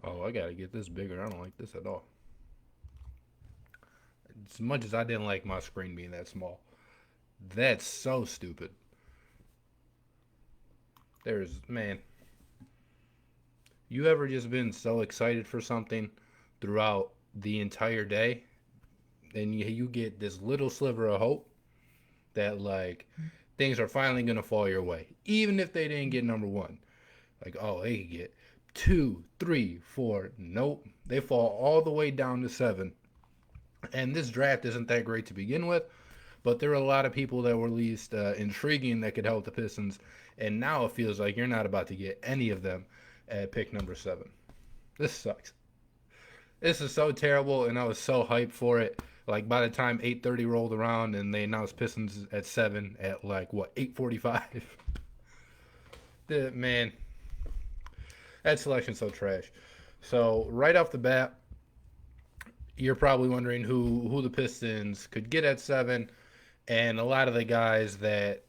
Oh, I gotta get this bigger. I don't like this at all. As much as I didn't like my screen being that small. That's so stupid. Man, you ever just been so excited for something throughout the entire day, and you get this little sliver of hope that, like, things are finally going to fall your way, even if they didn't get number one. Like, oh, they could get two, three, four. Nope. They fall all the way down to seven. And this draft isn't that great to begin with, but there were a lot of people that were at least intriguing that could help the Pistons. And now it feels like you're not about to get any of them at pick number seven. This sucks. This is so terrible, and I was so hyped for it. Like by the time 8:30 rolled around and they announced Pistons at seven at like what 8:45. Man, that selection's so trash. So right off the bat, you're probably wondering who the Pistons could get at seven, and a lot of the guys that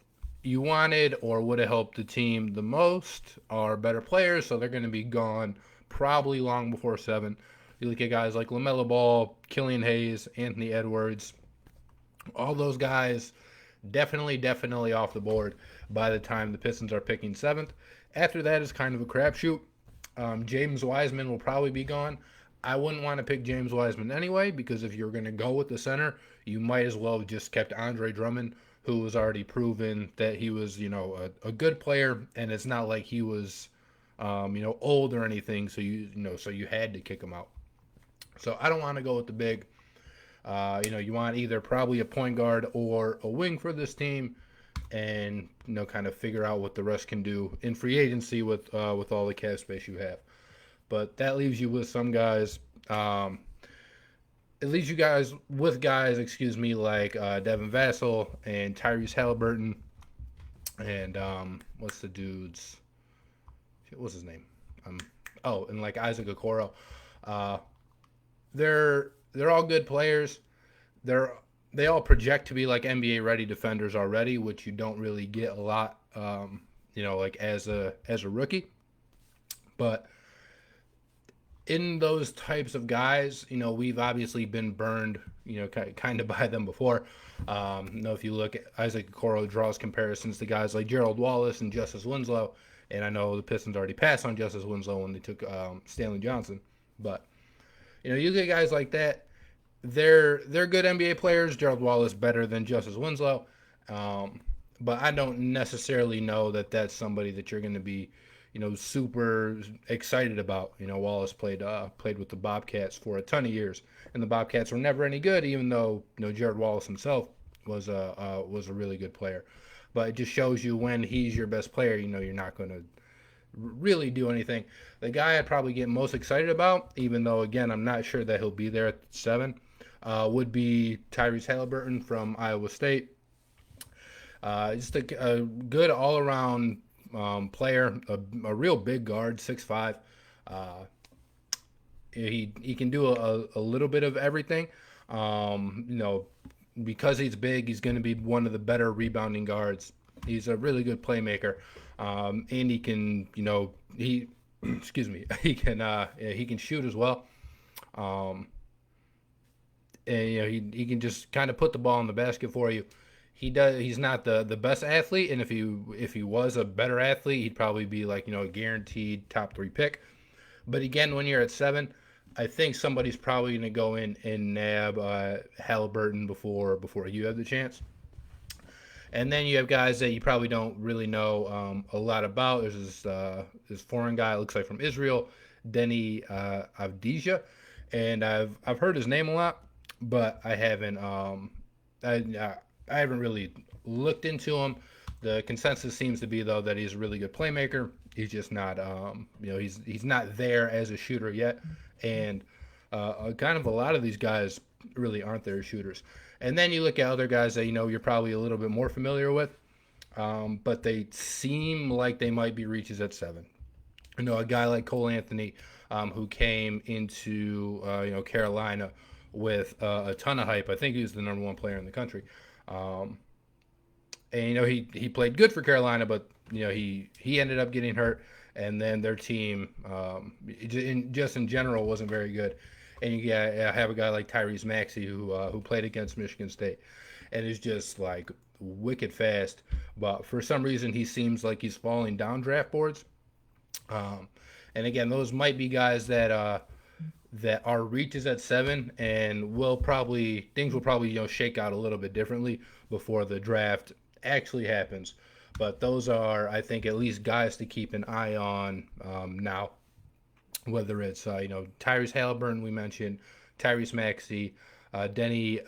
you wanted or would have helped the team the most are better players, so they're going to be gone probably long before seven. You look at guys like LaMelo Ball, Killian Hayes, Anthony Edwards, all those guys definitely off the board by the time the Pistons are picking seventh. After that is kind of a crapshoot. James Wiseman will probably be gone. I wouldn't want to pick James Wiseman anyway because if you're going to go with the center, you might as well have just kept Andre Drummond, who was already proven that he was, a good player, and it's not like he was, old or anything. So so you had to kick him out. So I don't want to go with the big. You want either probably a point guard or a wing for this team, and kind of figure out what the rest can do in free agency with all the cap space you have. But that leaves you with some guys. It leaves you guys with guys, like Devin Vassell and Tyrese Halliburton, and what's the dude's? What's his name? And like Isaac Okoro. Uh, they're all good players. They all project to be like NBA ready defenders already, which you don't really get a lot. Like as a rookie, but in those types of guys, we've obviously been burned, kind of by them before. If you look at Isaac Okoro draws comparisons to guys like Gerald Wallace and Justice Winslow, and I know the Pistons already passed on Justice Winslow when they took Stanley Johnson, but you get guys like that. They're good NBA players. Gerald Wallace better than Justice Winslow, but I don't necessarily know that that's somebody that you're going to be super excited about. Wallace played with the Bobcats for a ton of years, and the Bobcats were never any good, even though Jared Wallace himself was a really good player. But it just shows you when he's your best player, you're not going to really do anything. The guy I'd probably get most excited about, even though again I'm not sure that he'll be there at seven, would be Tyrese Halliburton from Iowa State. Just a good all-around player, a real big guard, 6'5". He can do a little bit of everything. Because he's big, he's going to be one of the better rebounding guards. He's a really good playmaker, and he can, he, excuse me, he can shoot as well. And he can just kind of put the ball in the basket for you. He's not the best athlete, and if he was a better athlete, he'd probably be like a guaranteed top 3 pick. But again, when you're at seven, I think somebody's probably going to go in and nab Halliburton before you have the chance. And then you have guys that you probably don't really know a lot about. There's this foreign guy, it looks like from Israel, Denny Avdija, and I've heard his name a lot, but I haven't I haven't really looked into him. The consensus seems to be though that he's a really good playmaker. He's just not, he's not there as a shooter yet, and kind of a lot of these guys really aren't there as shooters. And then you look at other guys that you're probably a little bit more familiar with, but they seem like they might be reaches at seven. A guy like Cole Anthony, who came into Carolina with a ton of hype. I think he was the number 1 player in the country. And he played good for Carolina, but he ended up getting hurt, and then their team, just in general, wasn't very good. And you have a guy like Tyrese Maxey who played against Michigan State, and is just like wicked fast. But for some reason, he seems like he's falling down draft boards. Um, and again, those might be guys that our reach is at 7, and things will probably shake out a little bit differently before the draft actually happens. But those are, I think, at least guys to keep an eye on now. Whether it's Tyrese Halliburton, we mentioned Tyrese Maxey, Denny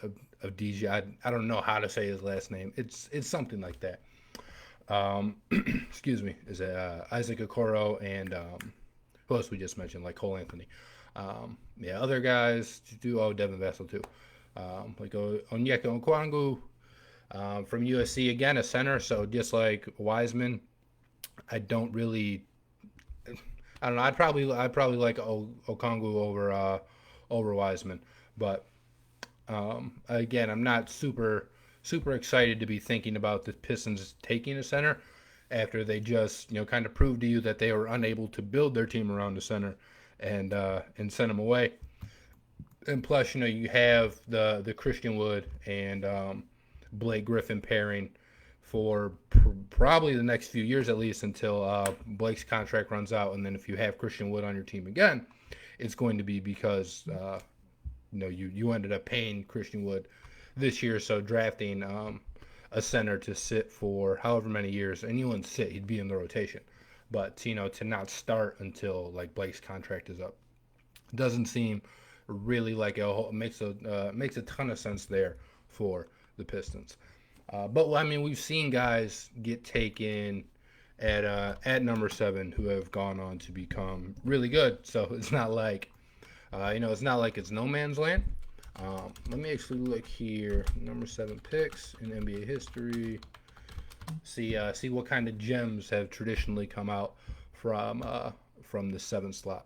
Avdija. I don't know how to say his last name. It's something like that. Excuse me. Is it Isaac Okoro and who else we just mentioned, like Cole Anthony. Other guys do. Devin Vassell too. Like Onyeka Okwangu from USC, again, a center. So just like Wiseman, I don't really. I don't know. I'd probably like Okongwu over Wiseman, but again, I'm not super excited to be thinking about the Pistons taking a center after they just kind of proved to you that they were unable to build their team around the center and send them away. And plus, you have the Christian Wood and Blake Griffin pairing for probably the next few years, at least until Blake's contract runs out. And then if you have Christian Wood on your team again, it's going to be because you ended up paying Christian Wood this year, so drafting a center to sit for however many years, and he wouldn't sit; he'd be in the rotation. But to not start until like Blake's contract is up doesn't seem really like makes a ton of sense there for the Pistons. But I mean, we've seen guys get taken at number 7 who have gone on to become really good. So it's not like it's not like it's no man's land. Let me actually look here. Number 7 picks in NBA history. See what kind of gems have traditionally come out from the 7th slot.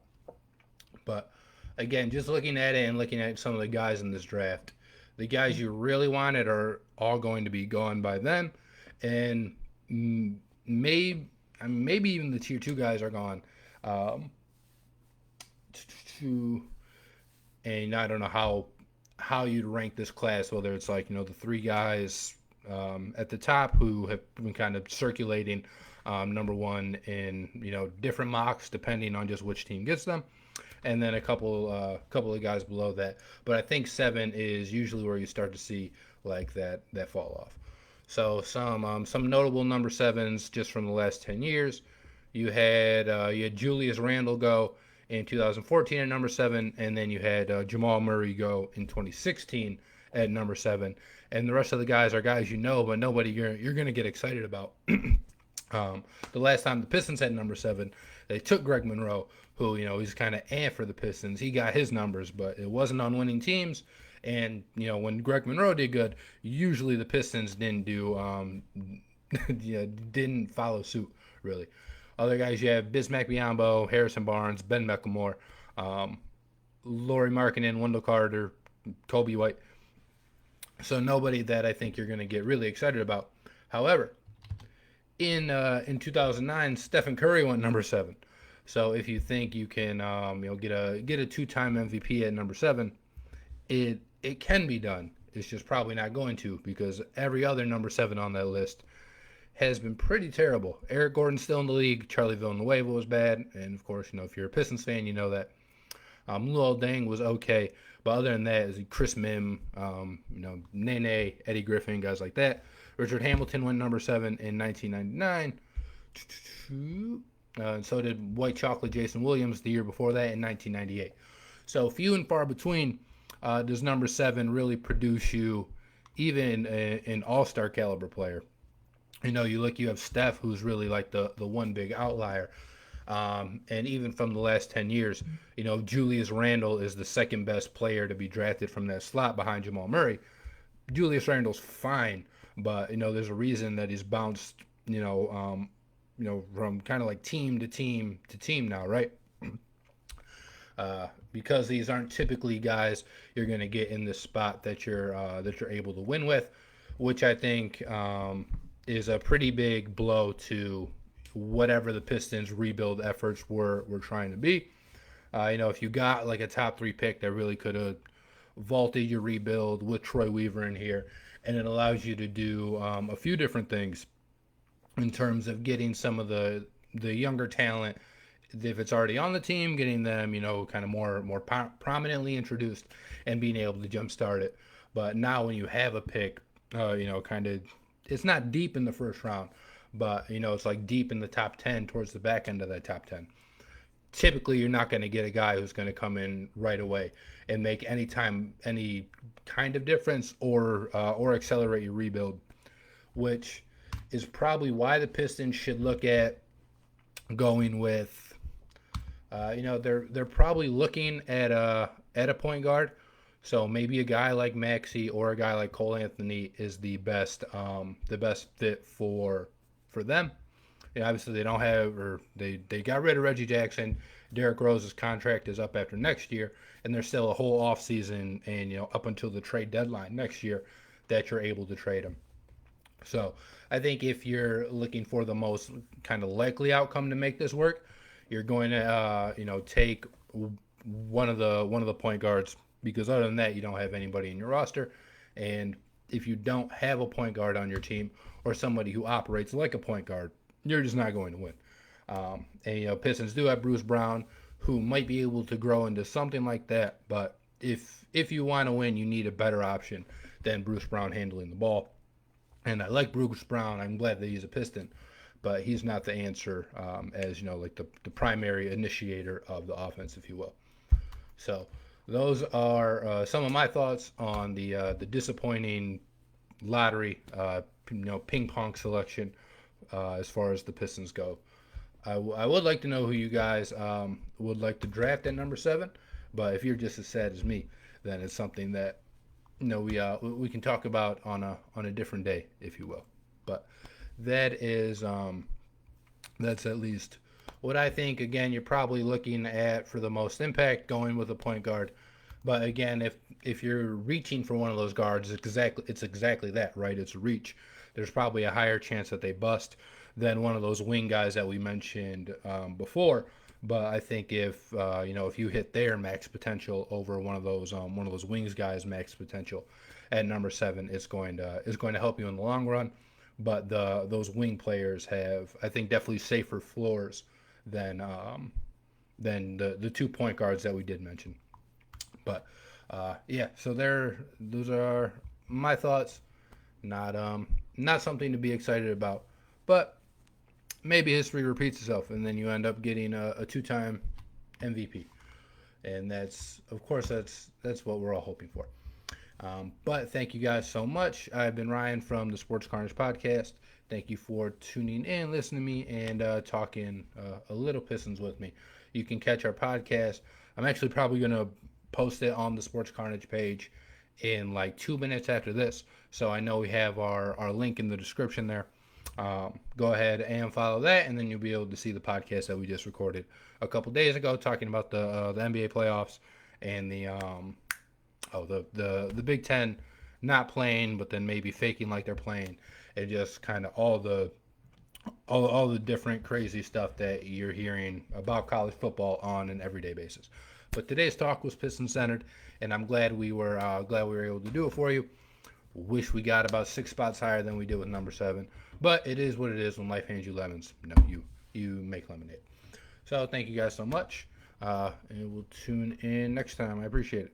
But again, just looking at it and looking at some of the guys in this draft, the guys you really wanted are all going to be gone by then, and maybe even the tier 2 guys are gone. And I don't know how you'd rank this class, whether it's like the 3 guys at the top who have been kind of circulating number 1 in different mocks depending on just which team gets them, and then a couple of guys below that. But I think 7 is usually where you start to see like that fall off. So some notable number 7s just from the last 10 years. You had Julius Randle go in 2014 at number 7, and then you had Jamal Murray go in 2016 at number 7. And the rest of the guys are guys but nobody you're going to get excited about. The last time the Pistons had number 7, they took Greg Monroe, who he's kind of for the Pistons. He got his numbers, but it wasn't on winning teams. And when Greg Monroe did good, usually the Pistons didn't didn't follow suit really. Other guys, you have Bismack Biyombo, Harrison Barnes, Ben McLemore, Lauri Markkanen, Wendell Carter, Kobe White. So nobody that I think you're going to get really excited about. However, in 2009, Stephen Curry went number 7. So if you think you can get a 2-time MVP at number 7, it can be done. It's just probably not going to, because every other number 7 on that list has been pretty terrible. Eric Gordon's still in the league. Charlie Villanueva was bad. And, of course, if you're a Pistons fan, you know that. Luol Deng was okay. But other than that, is Chris Mim, Nene, Eddie Griffin, guys like that. Richard Hamilton went number 7 in 1999. And so did White Chocolate Jason Williams the year before that in 1998. So few and far between does number 7 really produce you even an all-star caliber player. You have Steph, who's really like the one big outlier. And even from the last 10 years, Julius Randle is the second best player to be drafted from that slot behind Jamal Murray. Julius Randle's fine, but there's a reason that he's bounced, from kind of like team to team to team now, right? Because these aren't typically guys you're going to get in this spot that you're able to win with, which I think is a pretty big blow to whatever the Pistons rebuild efforts were trying to be. If you got like a top 3 pick that really could have vaulted your rebuild with Troy Weaver in here, and it allows you to do a few different things in terms of getting some of the younger talent, if it's already on the team, getting them, kind of more prominently introduced and being able to jumpstart it. But now when you have a pick, kind of, it's not deep in the first round, but it's like deep in the top 10, towards the back end of that top 10. Typically, you're not going to get a guy who's going to come in right away and make any kind of difference or accelerate your rebuild, which is probably why the Pistons should look at going with, they're probably looking at a point guard. So maybe a guy like Maxey or a guy like Cole Anthony is the best fit for them. Obviously they don't have, or they got rid of Reggie Jackson. Derrick Rose's contract is up after next year, and there's still a whole offseason and up until the trade deadline next year that you're able to trade him. So I think if you're looking for the most kind of likely outcome to make this work, you're going to take one of the point guards, because other than that you don't have anybody in your roster. And if you don't have a point guard on your team or somebody who operates like a point guard, you're just not going to win. And Pistons do have Bruce Brown, who might be able to grow into something like that. But if you want to win, you need a better option than Bruce Brown handling the ball. And I like Bruce Brown. I'm glad that he's a Piston, but he's not the answer as like the primary initiator of the offense, if you will. So those are some of my thoughts on the disappointing lottery, ping pong selection as far as the Pistons go. I would like to know who you guys would like to draft at number 7, but if you're just as sad as me, then it's something that we can talk about on a different day, if you will. But that is that's at least what I think. Again, you're probably looking at, for the most impact, going with a point guard. But again, if you're reaching for one of those guards, it's exactly that, right? It's a reach. There's probably a higher chance that they bust than one of those wing guys that we mentioned before. But I think if you hit their max potential over one of those wings guys' max potential at number 7, it's going to help you in the long run. But those wing players have, I think, definitely safer floors than the 2 point guards that we did mention. But so those are my thoughts. Not something to be excited about, but maybe history repeats itself, and then you end up getting a 2-time MVP, and that's what we're all hoping for. But thank you guys so much. I've been Ryan from the Sports Carnage Podcast. Thank you for tuning in, listening to me, and talking a little Pistons with me. You can catch our podcast. I'm actually probably going to post it on the Sports Carnage page in like 2 minutes after this. So I know we have our link in the description there. Go ahead and follow that, and then you'll be able to see the podcast that we just recorded a couple days ago, talking about the NBA playoffs and the Big Ten not playing, but then maybe faking like they're playing, and just kind of all the different crazy stuff that you're hearing about college football on an everyday basis. But today's talk was Piston centered, and I'm glad we were able to do it for you. Wish we got about 6 spots higher than we did with number 7, but it is what it is. When life hands you lemons, you make lemonade. So thank you guys so much, and we'll tune in next time. I appreciate it.